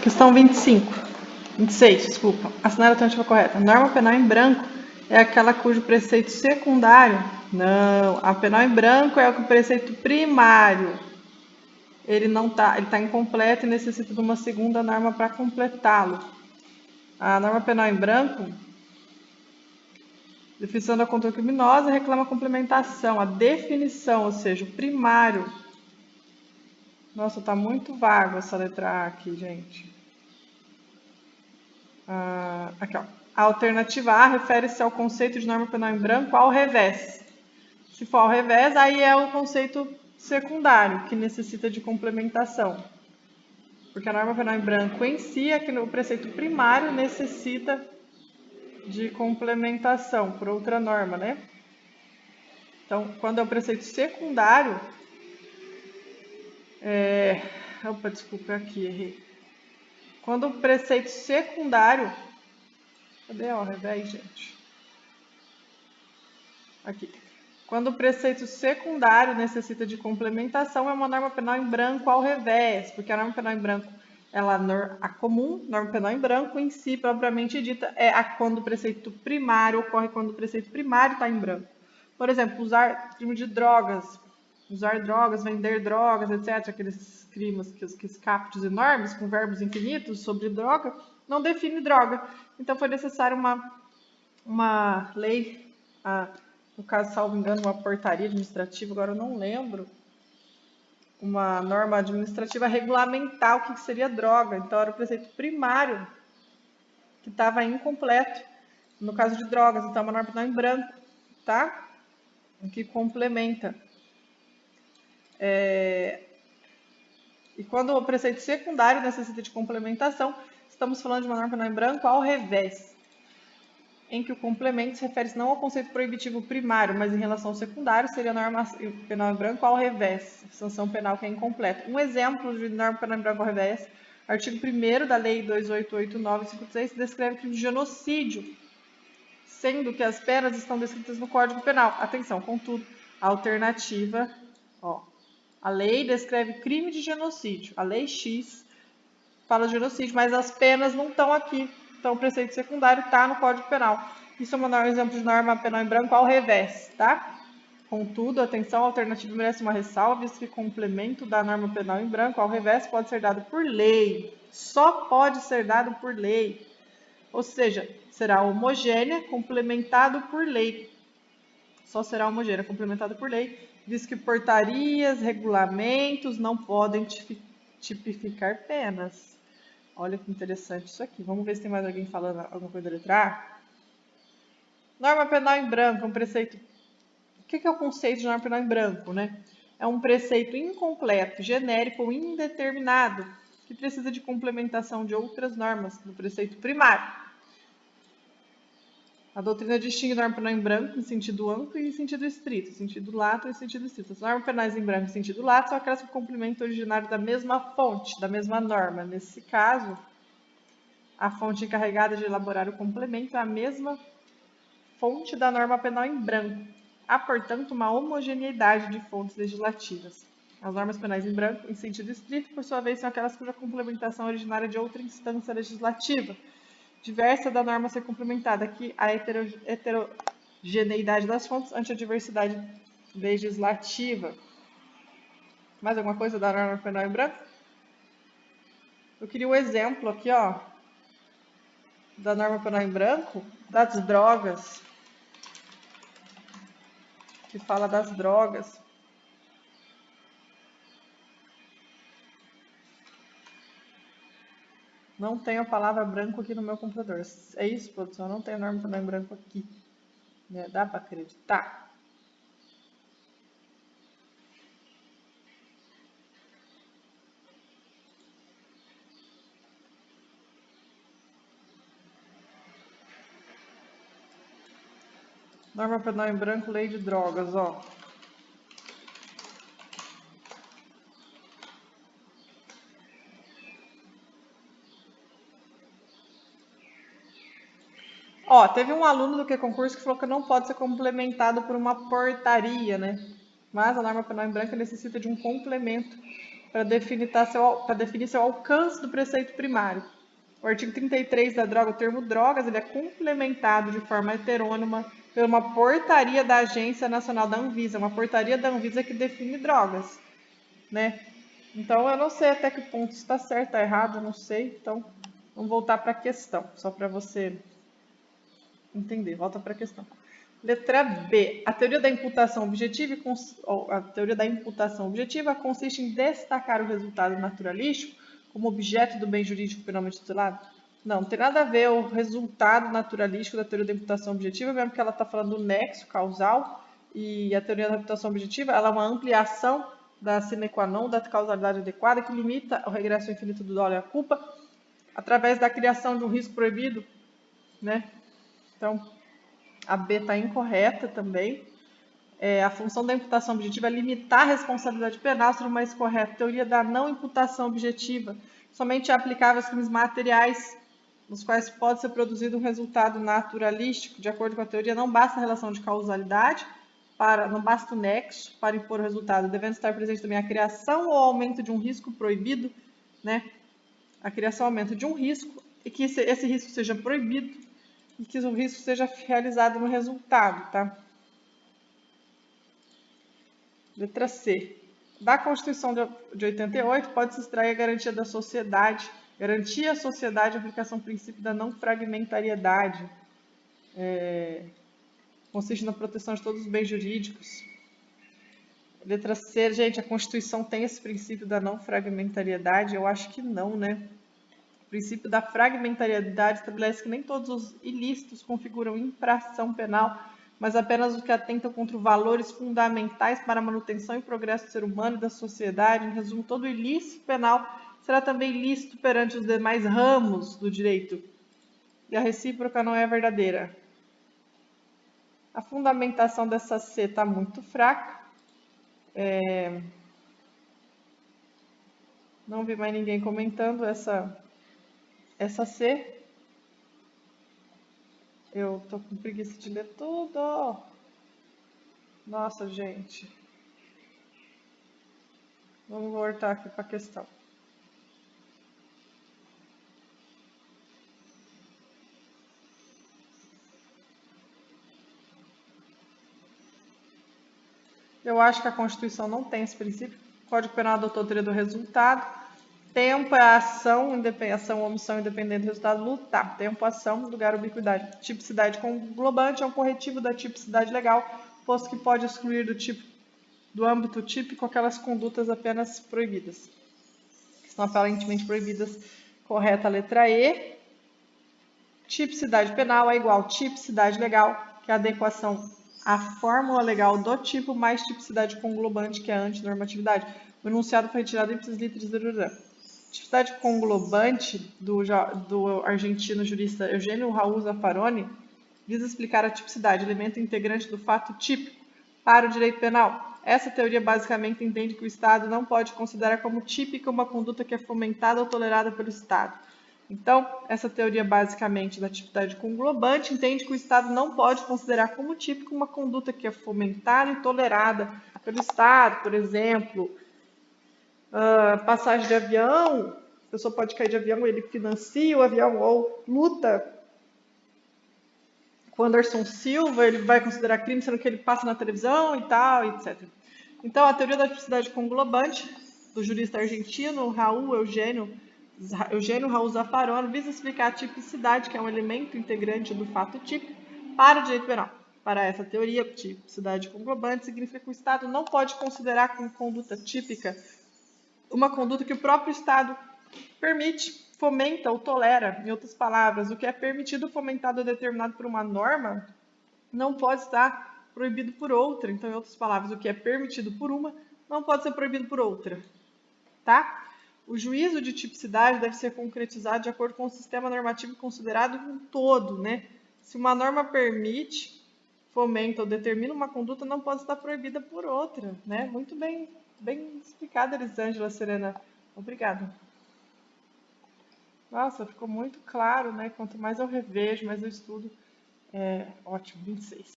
Questão 26, desculpa. Assinar a alternativa correta. Norma penal em branco é aquela cujo preceito secundário... Não, a penal em branco é o preceito primário. Ele está incompleto e necessita de uma segunda norma para completá-lo. A norma penal em branco, definição da conduta criminosa, reclama complementação. A definição, ou seja, o primário. Nossa, está muito vago essa letra A aqui, gente. Aqui, ó. A alternativa A refere-se ao conceito de norma penal em branco ao revés. Se for ao revés, aí é o conceito secundário, que necessita de complementação. Porque a norma penal em branco em si, aqui no preceito primário, necessita de complementação por outra norma, né? Então, quando é o preceito secundário... Opa, desculpa, aqui errei. Quando o preceito secundário... Cadê ao revés, gente? Aqui. Quando o preceito secundário necessita de complementação, é uma norma penal em branco ao revés, porque a norma penal em branco, a comum, norma penal em branco, em si, propriamente dita, é quando o preceito primário ocorre quando o preceito primário está em branco. Por exemplo, usar crime de drogas, usar drogas, vender drogas, etc., aqueles crimes, aqueles captos enormes, com verbos infinitos sobre droga, não define droga. Então, foi necessário uma lei... no caso, salvo engano, uma portaria administrativa, agora eu não lembro, uma norma administrativa regulamentar o que seria droga. Então, era o preceito primário que estava incompleto, no caso de drogas. Então, é uma norma penal em branco, tá? Que complementa. E quando o preceito secundário necessita de complementação, estamos falando de uma norma penal em branco ao revés, em que o complemento se refere não ao conceito proibitivo primário, mas em relação ao secundário, seria a norma penal em branco ao revés, sanção penal que é incompleta. Um exemplo de norma penal em branco ao revés, artigo 1º da Lei 2889/56, descreve o crime de genocídio, sendo que as penas estão descritas no Código Penal. Atenção, contudo, a alternativa, a lei descreve crime de genocídio, a lei X fala de genocídio, mas as penas não estão aqui. Então, o preceito secundário está no Código Penal. Isso é um exemplo de norma penal em branco ao revés, tá? Contudo, atenção, a alternativa merece uma ressalva, visto que complemento da norma penal em branco ao revés pode ser dado por lei. Só pode ser dado por lei. Ou seja, será homogênea, complementado por lei. Só será homogênea, complementada por lei, visto que portarias, regulamentos não podem tipificar penas. Olha que interessante isso aqui. Vamos ver se tem mais alguém falando alguma coisa da letra A. Norma penal em branco, um preceito... O que é o conceito de norma penal em branco, né? É um preceito incompleto, genérico ou indeterminado, que precisa de complementação de outras normas do preceito primário. A doutrina distingue norma penal em branco em sentido amplo e em sentido estrito, sentido lato e sentido estrito. As normas penais em branco em sentido lato são aquelas que complementam o originário da mesma fonte, da mesma norma. Nesse caso, a fonte encarregada de elaborar o complemento é a mesma fonte da norma penal em branco. Há, portanto, uma homogeneidade de fontes legislativas. As normas penais em branco, em sentido estrito, por sua vez, são aquelas cuja complementação é originária de outra instância legislativa, diversa da norma a ser complementada. Aqui, a heterogeneidade das fontes ante a diversidade legislativa. Mais alguma coisa da norma penal em branco? Eu queria um exemplo aqui, ó, da norma penal em branco, das drogas, que fala das drogas. Não tenho a palavra branco aqui no meu computador. É isso, produção? Eu não tenho a norma penal em branco aqui. Dá para acreditar? Norma penal em branco, lei de drogas, ó. Ó, teve um aluno do Q-Concurso que falou que não pode ser complementado por uma portaria, né? Mas a norma penal em branco necessita de um complemento para definir seu alcance do preceito primário. O artigo 33 da droga, o termo drogas, ele é complementado de forma heterônima por uma portaria da Agência Nacional da Anvisa, uma portaria da Anvisa que define drogas, né? Então, eu não sei até que ponto está certo, está errado, eu não sei. Então, vamos voltar para a questão, só para você entender. Volta para a questão. Letra B. A teoria da imputação objetiva consiste em destacar o resultado naturalístico como objeto do bem jurídico penalmente tutelado? Não tem nada a ver o resultado naturalístico da teoria da imputação objetiva, mesmo que ela está falando do nexo causal, e a teoria da imputação objetiva ela é uma ampliação da sine qua non da causalidade adequada que limita o regresso infinito do dolo e a culpa através da criação de um risco proibido, né? Então, a B está incorreta também. A função da imputação objetiva é limitar a responsabilidade penal, sendo mais correta. Teoria da não imputação objetiva somente é aplicável aos crimes materiais, nos quais pode ser produzido um resultado naturalístico. De acordo com a teoria, não basta a relação de causalidade, não basta o nexo para impor o resultado, devendo estar presente também a criação ou aumento de um risco proibido, né? A criação ou aumento de um risco, e que esse risco seja proibido, e que o risco seja realizado no resultado, tá? Letra C. Da Constituição de 88, pode-se extrair a garantia da sociedade, garantia à sociedade a aplicação do princípio da não fragmentariedade. Consiste na proteção de todos os bens jurídicos. Letra C, gente, a Constituição tem esse princípio da não fragmentariedade? Eu acho que não, né? O princípio da fragmentariedade estabelece que nem todos os ilícitos configuram infração penal, mas apenas os que atentam contra valores fundamentais para a manutenção e progresso do ser humano e da sociedade. Em resumo, todo ilícito penal será também lícito perante os demais ramos do direito. E a recíproca não é verdadeira. A fundamentação dessa C está muito fraca. Não vi mais ninguém comentando essa C. Eu tô com preguiça de ler tudo. Nossa, gente. Vamos voltar aqui para a questão. Eu acho que a Constituição não tem esse princípio. O Código Penal adotou a teoria do resultado. Tempo é ação ou omissão independente do resultado. Lutar. Tempo, ação, lugar, ubiquidade. Tipicidade conglobante é um corretivo da tipicidade legal, posto que pode excluir do âmbito típico aquelas condutas apenas proibidas, que são aparentemente proibidas. Correta a letra E. Tipicidade penal é igual a tipicidade legal, que é a adequação à fórmula legal do tipo, mais tipicidade conglobante, que é a antinormatividade. O enunciado foi retirado ipsis literis. Tipicidade conglobante do argentino jurista Eugênio Raul Zaffaroni visa explicar a tipicidade, elemento integrante do fato típico, para o direito penal. Essa teoria basicamente entende que o Estado não pode considerar como típica uma conduta que é fomentada ou tolerada pelo Estado. Então, essa teoria basicamente da tipicidade conglobante entende que o Estado não pode considerar como típico uma conduta que é fomentada e tolerada pelo Estado. Por exemplo, passagem de avião, a pessoa pode cair de avião, ele financia o avião ou luta com Anderson Silva, ele vai considerar crime, sendo que ele passa na televisão e tal, etc. Então, a teoria da tipicidade conglobante do jurista argentino Eugênio Raul Zaffaroni visa explicar a tipicidade, que é um elemento integrante do fato típico, para o direito penal. Para essa teoria, tipicidade conglobante significa que o Estado não pode considerar como conduta típica uma conduta que o próprio Estado permite, fomenta ou tolera. Em outras palavras, o que é permitido, fomentado ou determinado por uma norma não pode estar proibido por outra. Então, em outras palavras, o que é permitido por uma não pode ser proibido por outra. Tá? O juízo de tipicidade deve ser concretizado de acordo com o sistema normativo considerado um todo, né? Se uma norma permite, fomenta ou determina uma conduta, não pode estar proibida por outra, né? Muito bem explicado, Elisângela Serena. Obrigada. Nossa, ficou muito claro, né? Quanto mais eu revejo, mais eu estudo. Ótimo, 26.